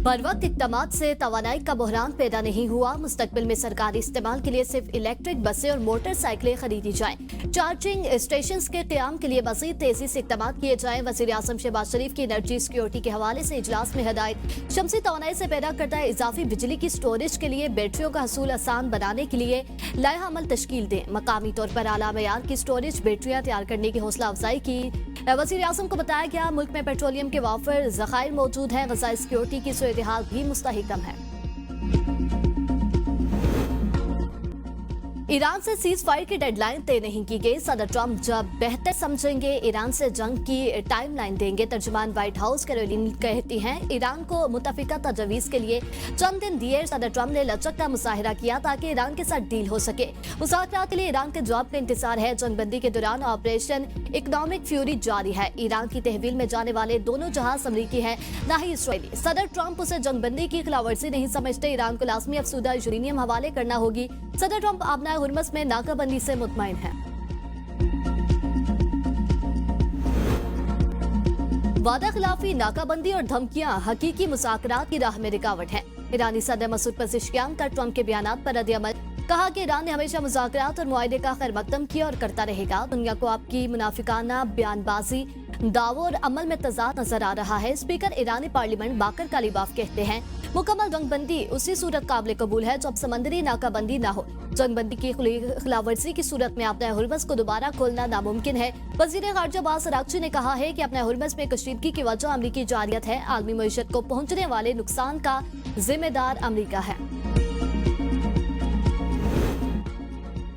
बरवक्त इक़दामात से तवानाई का बहरान पैदा नहीं हुआ। मुस्तकबिल में सरकारी इस्तेमाल के लिए सिर्फ इलेक्ट्रिक बसें और मोटरसाइकिलें खरीदी जाएं। चार्जिंग स्टेशन के क़याम के लिए मज़ीद तेजी से इक़दामात किए जाएं। वज़ीर आज़म शहबाज शरीफ की एनर्जी सिक्योरिटी के हवाले से इजलास में हदायत। शमसी तवानाई से पैदा करता है इजाफी बिजली की स्टोरेज के लिए बैटरियों का हसूल आसान बनाने के लिए लाया अमल तश्कील दें। मकामी तौर पर आला मयार की स्टोरेज बैटरियाँ तैयार करने की हौसला अफजाई की। वज़ीर आज़म को बताया गया मुल्क में पेट्रोलियम के वाफर ज़खायर मौजूद हैं। ग़ज़ाई सिक्योरिटी की सूरत हाल भी मुस्तहकम है। ईरान से सीज फायर की डेडलाइन तय नहीं की गई। सदर ट्रंप जब बेहतर समझेंगे ईरान से जंग की टाइमलाइन देंगे। तर्जुमान व्हाइट हाउस कैरोलिन कहती हैं ईरान को मुतफिका तजवीज़ के लिए चंद दिन दिए। सदर ट्रंप ने लचक का मुजाहिरा किया ताकि ईरान के साथ डील हो सके। मुज़ाकरात के लिए ईरान के जवाब का इंतजार है। जंगबंदी के दौरान ऑपरेशन इकोनॉमिक फ्यूरी जारी है। ईरान की तहवील में जाने वाले दोनों जहाज अमरीकी हैं, न ही इसराइली। सदर ट्रंप उसे जंगबंदी की खिलाफवर्जी नहीं समझते। ईरान को लाजमी अफसूदा यूरेनियम हवाले करना होगी। सदर ट्रंप आबना हुर्मस में नाकाबंदी से मुतमईन है। वादा खिलाफी, नाकाबंदी और धमकियां हकीकी मुज़ाकरात की राह में रुकावट है। ईरानी सदर मसूद पज़ेश्कियान का ट्रंप के बयानात पर रद्द-ए-अमल। कहा कि ईरान ने हमेशा मुज़ाकरात और मुआहदे का खैर मकदम किया और करता रहेगा। दुनिया को आपकी मुनाफिकाना बयानबाजी, दावों और अमल में तजाद नजर आ रहा है। स्पीकर ईरानी पार्लियामेंट बाकर कालीबाफ कहते हैं मुकम्मल जंगबंदी उसी सूरत काबिल कबूल है जब समंदरी नाकाबंदी ना हो। जंगबंदी की खिलाफवर्जी की सूरत में अपना हुर्मस को दोबारा खोलना नामुमकिन है। वज़ीर ख़ारजा अब्बास अराग़ची ने कहा है कि अपना हुर्मस में कशीदगी की वजह अमरीकी जारियत है। आलमी मईशत को पहुंचने वाले नुकसान का जिम्मेदार अमरीका है।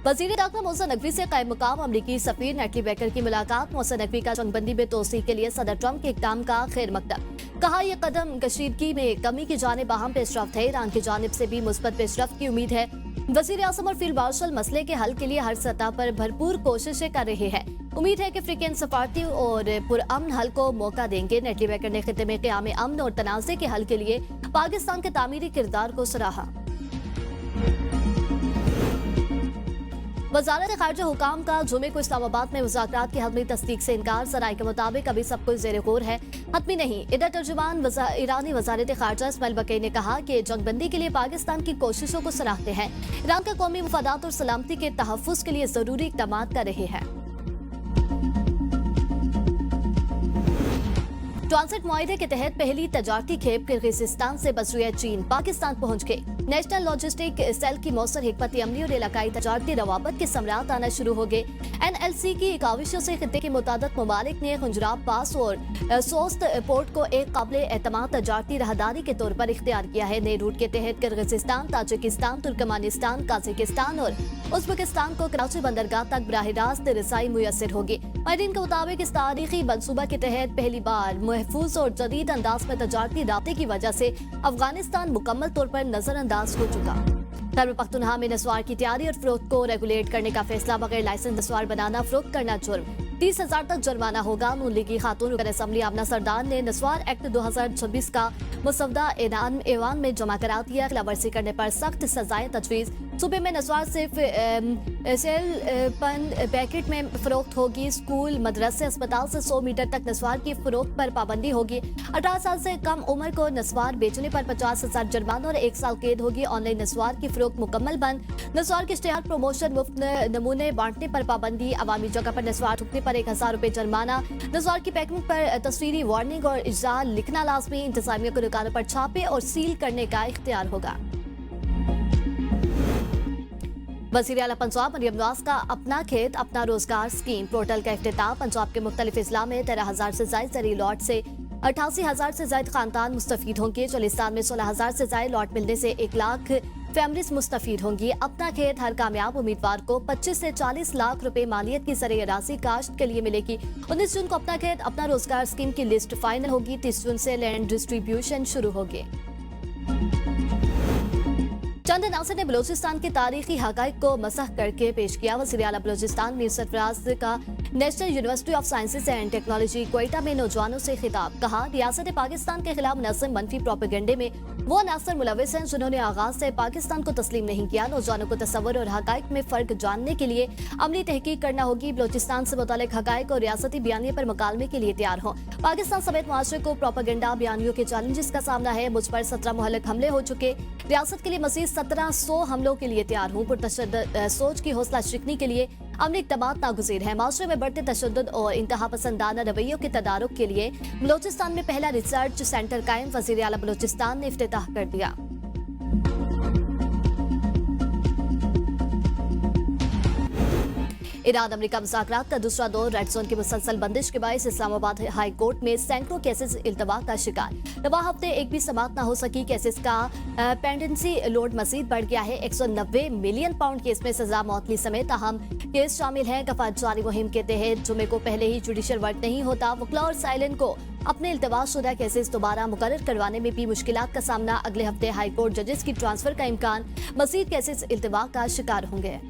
वज़ीर दाखिला मोहसिन नकवी से कायम मुकाम अमरीकी सफीर नेटली बेकर की मुलाकात। मोहसिन नकवी का जंगबंदी में तोसी के लिए सदर ट्रंप के इक़दाम का खैर मकदम। कहा यह कदम कशीदगी में कमी की जानिब अहम पेशरफ्त है। ईरान की जानिब से भी मुस्बत पेशरफ्त की उम्मीद है। वज़ीर आज़म और फील्ड मार्शल मसले के हल के लिए हर सतह पर भरपूर कोशिशें कर रहे हैं। उम्मीद है कि अफ्रीकन सफारती और पुरअमन हल को मौका देंगे। नेटली बेकर ने खित्ते में क़याम अमन और तनाज़े के हल के लिए पाकिस्तान के तामीरी किरदार को सराहा। वज़ारत ख़ारजा हुकाम का जुमे को इस्लामाबाद में मुज़ाकरात की हतमी तस्दीक से इनकार। ज़राए के मुताबिक अभी सब कुछ ज़ेर गौर है, हतमी नहीं। इधर तर्जुमान ईरानी वज़ारत ख़ारजा इस्माइल बक़ई ने कहा कि जंगबंदी के लिए पाकिस्तान की कोशिशों को सराहते हैं। ईरान का कौमी मफादात और सलामती के तहफ़्फ़ुज़ के लिए ज़रूरी इक़दामात कर रहे हैं। ट्रांसिट मुआहदे के तहत पहली तजारती खेप किर्गिस्तान से बसरीत चीन पाकिस्तान पहुंच गई। नेशनल लॉजिस्टिक सेल की मौसर हिकमत अमली और इलाकाई तजारती रवाबत के समरात आना शुरू हो गए। NLC की काविशों से खित्ते के मुतादिद ममालिक ने खुंजराब पास और सोस्त पोर्ट को एक काबिल एतमाद तजारती राहदारी के तौर पर इख्तियार किया है। नए रूट के तहत किर्गिस्तान, ताजिकिस्तान, तुर्कमानिस्तान, काज़ाकिस्तान और उज़्बेकिस्तान को कराची बंदरगाह तक बराह रास्त रसाई मुयसर होगी। माहिरीन के मुताबिक इस तारीखी मनसूबा के तहत पहली बार महफूज और जदीद अंदाज में तजारती राब्ते की वजह से अफगानिस्तान मुकम्मल तौर पर नजरअंदाज हो चुका। खैबर पख्तूनख्वा में नस्वार की तैयारी और फरोख्त को रेगुलेट करने का फैसला। बगैर लाइसेंस नस्वार बनाना फरोख्त करना जुर्म, 30,000 तक जुर्माना होगा। नून लीगी खातून रुकन असम्बली आमना सरदार ने नस्वार एक्ट 2026 का मसवदा ऐवान में जमा करा दिया। खिलाफवर्जी करने पर सख्त सजाएं तजवीज़। सूबे में नस्वार सिर्फ सेल पैकेट में फरोख्त होगी। स्कूल, मदरसे, अस्पताल से 100 मीटर तक नस्वार की फरोख्त पर पाबंदी होगी। 18 साल से कम उम्र को नस्वार बेचने पर 50,000 जुर्माना और 1 साल कैद होगी। ऑनलाइन नस्वार की फरोख्त मुकम्मल बंद। नस्वार के इश्तिहार, प्रमोशन, मुफ्त नमूने बांटने पर पाबंदी। अवामी जगह पर नस्वार थूकने पर 1,000 रुपए जुर्माना। नस्वार की पैकिंग पर तस्वीरी वार्निंग और इज़ार लिखना लाजमी। इंतजामिया को दुकानों पर छापे और सील करने का इख्तियार होगा। वज़ीर आला पंजाब मरियम नवाज का अपना खेत अपना रोजगार स्कीम पोर्टल का इफ्तिताह। पंजाब के मुख्तलिफ अजला में 13,000 से ज्यादा ज़री लॉट से 88,000 से ज्यादा खानदान मुस्तफीद होंगे। चलिस्तान में 16,000 से ज्यादा लॉट मिलने से 1 लाख फैमिलीज मुस्तफीद होंगी। अपना खेत हर कामयाब उम्मीदवार को 25 से 40 लाख रुपए मालियत की ज़रिए राशि काश्त के लिए मिलेगी। 19 जून को अपना खेत अपना रोजगार स्कीम की लिस्ट फाइनल होगी। 30 जून से लैंड डिस्ट्रीब्यूशन शुरू होगी। लंदन नासिर ने बलूचिस्तान के तारीखी हकाइक को मसह करके पेश किया। वज़ीर आला बलूचिस्तान मीर सरफराज का national university of sciences and technology Quetta में नौजवानों से खिताब। कहा, रियासत पाकिस्तान के खिलाफ मुनज़्ज़म मनफी प्रोपेगेंडे में वो अनासर मुलविस हैं जिन्होंने आगाज से पाकिस्तान को तस्लीम नहीं किया। नौजवानों को तस्वुर और हकाइक में फर्क जानने के लिए अमली तहकीक करना होगी। बलूचिस्तान से मुतालिक हकाइक और रियासती बयानिए पर मुकालमे के लिए तैयार हों। पाकिस्तान समेत मुआशरे को प्रोपेगेंडा बयानियों के चैलेंजेस का सामना है। मुझ पर 17 मुहल्लक हमले हो चुके। रियासत के लिए मज़ीद 1700 हमलों के लिए तैयार हूँ। पुरतशद्दुद सोच की हौसला शिकनी के लिए अमली इक़दामात नागुज़ीर है। माशरे में बढ़ते तशद्दुद और इंतहा पसंदाना रवैयों के तदारुक के लिए बलूचिस्तान में पहला रिसर्च सेंटर कायम। वज़ीर आला बलूचिस्तान ने इफ्तिताह कर दिया। ईरान अमेरिका मुज़ाकरात का दूसरा दौर रेड जोन की मुसलसल बंदिश के बायस इस्लामाबाद हाई कोर्ट में सैकड़ों केसेस इल्तवा का शिकार। रवा हफ्ते एक भी समाअत न हो सकी। केसेस का पेंडेंसी लोड मजीद बढ़ गया है। 190 मिलियन पाउंड केस में सजा मौतनी समेत अहम केस शामिल हैं। कफात जारी मुहिम के तहत जुमे को पहले ही जुडिशल वर्क नहीं होता। वकला और साइलन को अपने इल्तवाशुदा केसेस दोबारा मुकर्रर करवाने में भी मुश्किलात का सामना। अगले हफ्ते हाई कोर्ट जजेस की ट्रांसफर का इम्कान। मजीद केसेस इल्तवा का शिकार होंगे।